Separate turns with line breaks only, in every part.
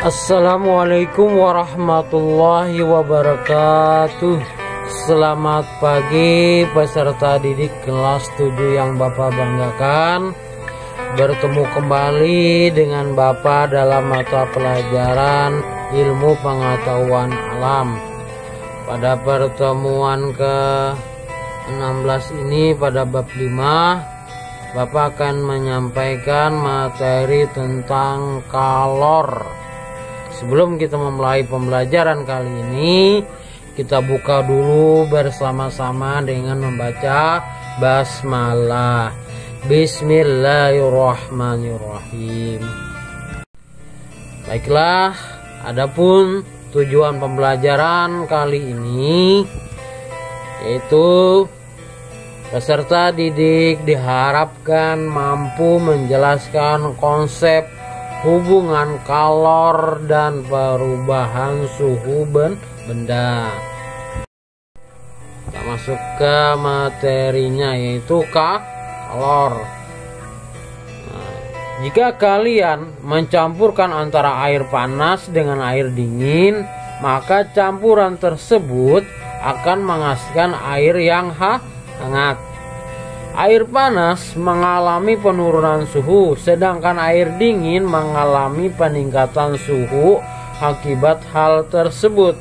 Assalamualaikum warahmatullahi wabarakatuh. Selamat pagi peserta didik kelas 7 yang Bapak banggakan. Bertemu kembali dengan Bapak dalam mata pelajaran ilmu pengetahuan alam. Pada pertemuan ke-16 ini pada bab 5, Bapak akan menyampaikan materi tentang kalor. Sebelum kita memulai pembelajaran kali ini, kita buka dulu bersama-sama dengan membaca basmalah. Bismillahirrahmanirrahim. Baiklah, adapun tujuan pembelajaran kali ini yaitu peserta didik diharapkan mampu menjelaskan konsep hubungan kalor dan perubahan suhu benda. Kita masuk ke materinya yaitu kalor. Jika kalian mencampurkan antara air panas dengan air dingin, maka campuran tersebut akan menghasilkan air yang hangat. Air panas mengalami penurunan suhu, sedangkan air dingin mengalami peningkatan suhu akibat hal tersebut.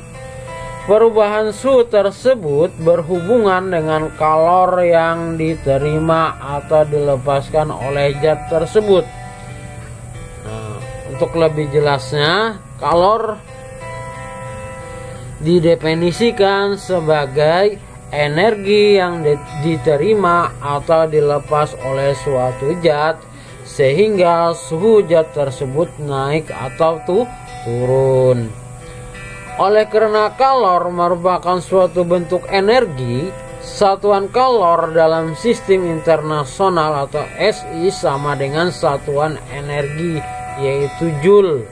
Perubahan suhu tersebut berhubungan dengan kalor yang diterima atau dilepaskan oleh zat tersebut. Untuk lebih jelasnya, kalor didefinisikan sebagai energi yang diterima atau dilepas oleh suatu zat sehingga suhu zat tersebut naik atau turun. Oleh karena kalor merupakan suatu bentuk energi, satuan kalor dalam sistem internasional atau SI sama dengan satuan energi yaitu Joule.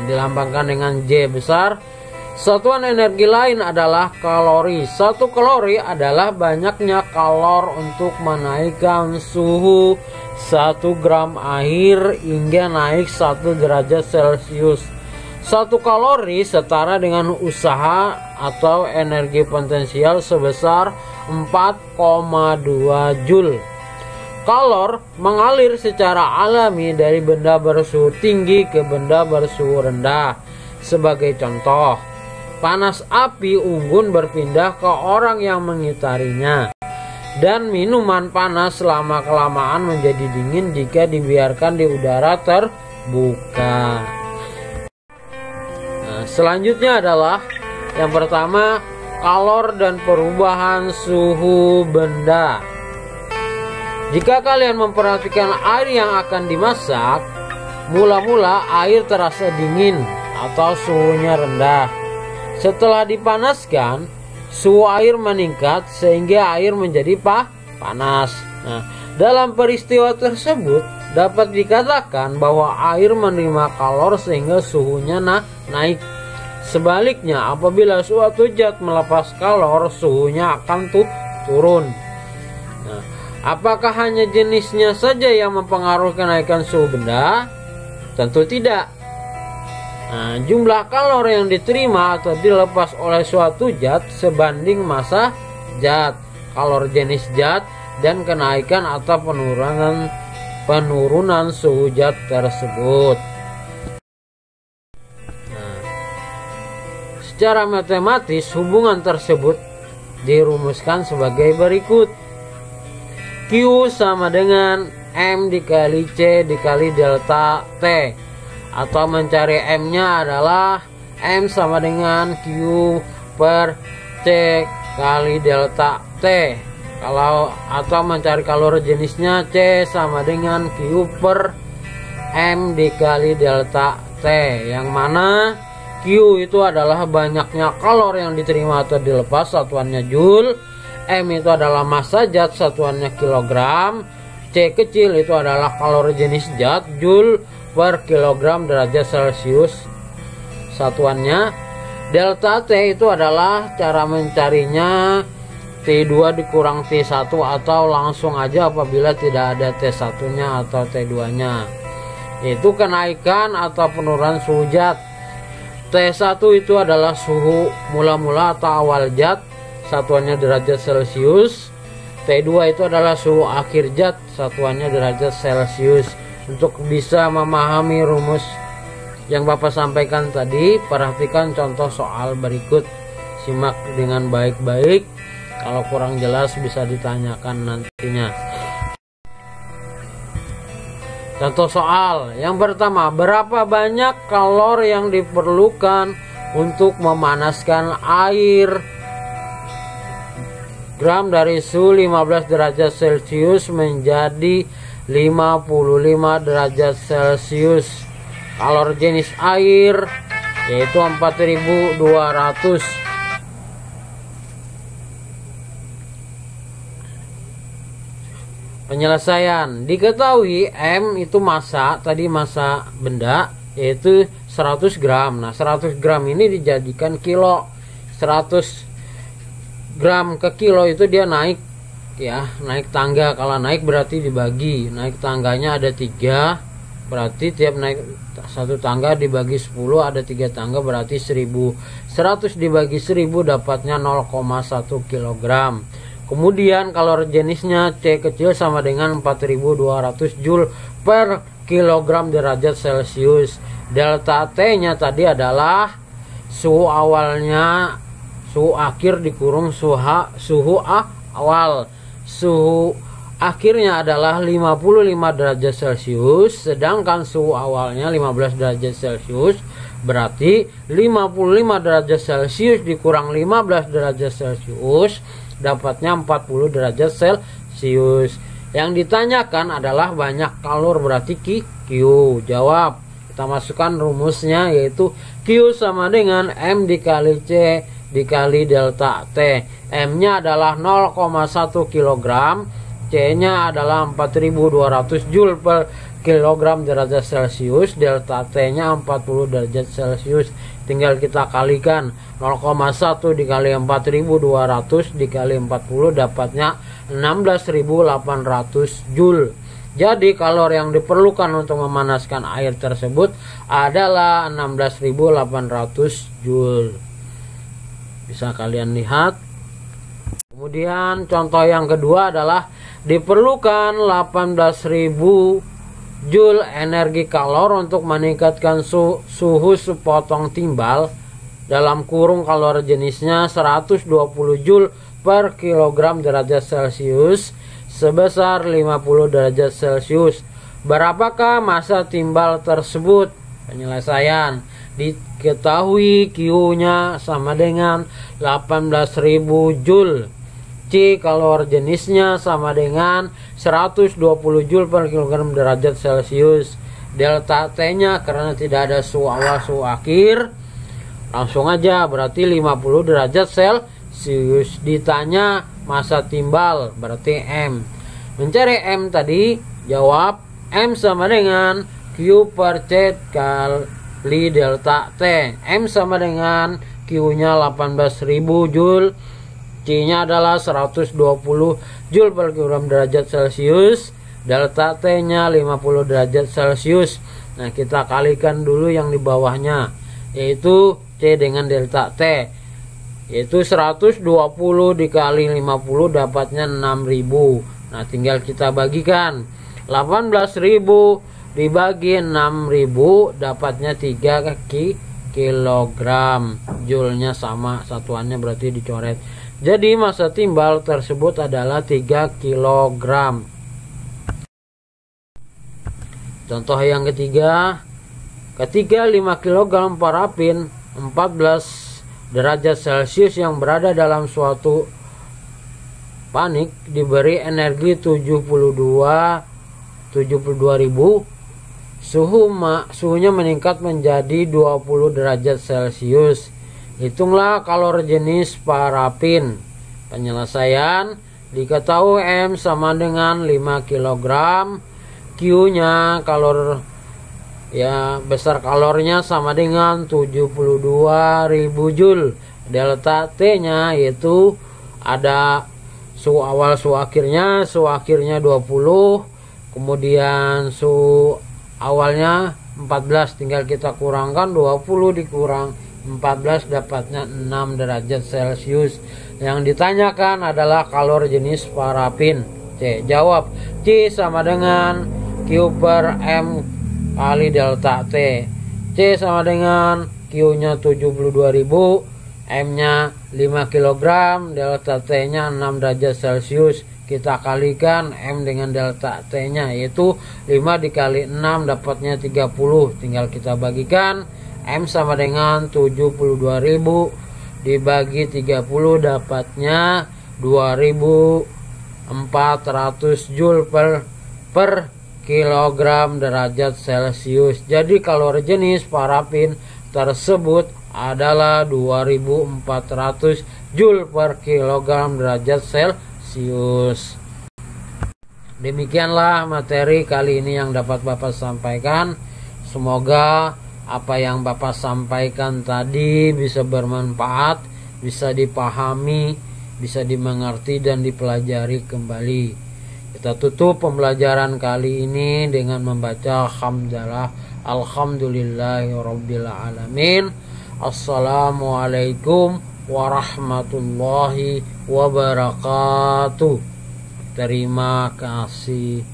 Dilambangkan dengan J besar. Satuan energi lain adalah kalori. Satu kalori adalah banyaknya kalor untuk menaikkan suhu 1 gram air hingga naik 1 derajat Celcius. 1 kalori setara dengan usaha atau energi potensial sebesar 4,2 Joule. Kalor mengalir secara alami dari benda bersuhu tinggi ke benda bersuhu rendah. Sebagai contoh, panas api unggun berpindah ke orang yang mengitarinya, dan minuman panas lama-kelamaan menjadi dingin jika dibiarkan di udara terbuka. Selanjutnya adalah yang pertama, kalor dan perubahan suhu benda. Jika kalian memperhatikan air yang akan dimasak, mula-mula air terasa dingin atau suhunya rendah. Setelah dipanaskan, suhu air meningkat sehingga air menjadi panas. Dalam peristiwa tersebut dapat dikatakan bahwa air menerima kalor sehingga suhunya naik. Sebaliknya, apabila suatu zat melepas kalor, suhunya akan turun. Apakah hanya jenisnya saja yang mempengaruhi kenaikan suhu benda? Tentu tidak. Jumlah kalor yang diterima atau dilepas oleh suatu zat sebanding massa zat, kalor jenis zat, dan kenaikan atau penurunan suhu zat tersebut. Secara matematis, hubungan tersebut dirumuskan sebagai berikut. Q sama dengan M dikali C dikali delta T, atau mencari M-nya adalah M sama dengan Q per C kali delta T. Atau mencari kalor jenisnya, C sama dengan Q per M dikali delta T, yang mana Q itu adalah banyaknya kalor yang diterima atau dilepas, satuannya Joule. M itu adalah massa zat, satuannya kilogram. C kecil itu adalah kalor jenis zat, Joule per kilogram derajat Celcius, satuannya. Delta T itu adalah cara mencarinya, T2 dikurang T1, atau langsung aja apabila tidak ada T1 nya atau T2 nya. yaitu kenaikan atau penurunan suhu zat. T1 itu adalah suhu mula-mula atau awal zat, satuannya derajat Celcius. T2 itu adalah suhu akhir zat, satuannya derajat Celcius. Untuk bisa memahami rumus yang Bapak sampaikan tadi, perhatikan contoh soal berikut. Simak dengan baik-baik. Kalau kurang jelas bisa ditanyakan nantinya. Contoh soal yang pertama, berapa banyak kalor yang diperlukan untuk memanaskan air gram dari suhu 15 derajat Celcius menjadi 55 derajat Celcius. Kalor jenis air yaitu 4200. Penyelesaian, diketahui M itu massa, tadi massa benda yaitu 100 gram. Nah 100 gram ini dijadikan kilo. 100 gram ke kilo itu dia naik ya, naik tangga. Kalau naik berarti dibagi, naik tangganya ada 3, berarti tiap naik satu tangga dibagi 10 ada 3 tangga, berarti 1000. 100 dibagi 1000 dapatnya 0,1 kg. Kemudian kalor jenisnya C kecil sama dengan 4200 Joule per kilogram derajat Celcius. Delta T nya tadi adalah suhu awalnya, suhu akhir dikurung suhu awal. Suhu akhirnya adalah 55 derajat Celcius, sedangkan suhu awalnya 15 derajat Celcius. Berarti 55 derajat Celcius dikurang 15 derajat Celcius dapatnya 40 derajat Celcius. Yang ditanyakan adalah banyak kalor, berarti Q. Jawab. Kita masukkan rumusnya, yaitu Q sama dengan M dikali C dikali delta T. M nya adalah 0,1 kg, C nya adalah 4200 Joule per kilogram derajat Celcius, delta T nya 40 derajat Celcius. Tinggal kita kalikan 0,1 dikali 4200 dikali 40 dapatnya 16.800 Joule. Jadi kalor yang diperlukan untuk memanaskan air tersebut adalah 16.800 Joule. Bisa kalian lihat. Kemudian contoh yang kedua adalah diperlukan 18.000 Joule energi kalor untuk meningkatkan suhu sepotong timbal dalam kurung kalor jenisnya 120 Joule per kilogram derajat Celcius sebesar 50 derajat Celcius. Berapakah massa timbal tersebut? Penyelesaian, diketahui Q-nya sama dengan 18.000 Joule. C kalor jenisnya sama dengan 120 Joule per kilogram derajat Celcius. Delta T nya karena tidak ada suhu awal suhu akhir, langsung aja berarti 50 derajat Celcius. Ditanya massa timbal berarti M. Mencari M tadi, jawab M sama dengan Q per C kali delta T. M sama dengan Q nya 18.000 Joule, C nya adalah 120 Joule per kilogram derajat Celcius, delta T nya 50 derajat Celcius. Nah kita kalikan dulu yang di bawahnya, yaitu C dengan delta T, yaitu 120 dikali 50 dapatnya 6000. Nah tinggal kita bagikan, 18.000 dibagi 6000 dapatnya 3 kilogram. Joule nya sama, satuannya berarti dicoret. Jadi massa timbal tersebut adalah 3 kg. Contoh yang ketiga, ketika 5 kg parafin 14 derajat Celcius yang berada dalam suatu panik diberi energi 72.000, suhunya meningkat menjadi 20 derajat Celcius. Hitunglah kalor jenis parafin. Penyelesaian, diketahui M sama dengan 5 kg. Q nya kalor ya, besar kalornya sama dengan 72.000 Joule. Delta T nya yaitu ada suhu awal suhu akhirnya 20, kemudian suhu awalnya 14, tinggal kita kurangkan 20 dikurang 14 dapatnya 6 derajat Celcius. Yang ditanyakan adalah kalor jenis parafin. C. Jawab. C sama dengan Q per M kali delta T. C sama dengan Q nya 72.000, M nya 5 kg, delta T nya 6 derajat Celcius. Kita kalikan M dengan delta T nya, yaitu 5 dikali 6 dapatnya 30. Tinggal kita bagikan, M sama dengan 72.000 dibagi 30 dapatnya 2400 Joule per kilogram derajat Celcius. Jadi kalori jenis parafin tersebut adalah 2400 Joule per kilogram derajat Celcius. Demikianlah materi kali ini yang dapat Bapak sampaikan. Semoga apa yang Bapak sampaikan tadi bisa bermanfaat, bisa dipahami, bisa dimengerti dan dipelajari kembali. Kita tutup pembelajaran kali ini dengan membaca hamdalah alhamdulillahirabbil alamin. Assalamualaikum warahmatullahi wabarakatuh. Terima kasih.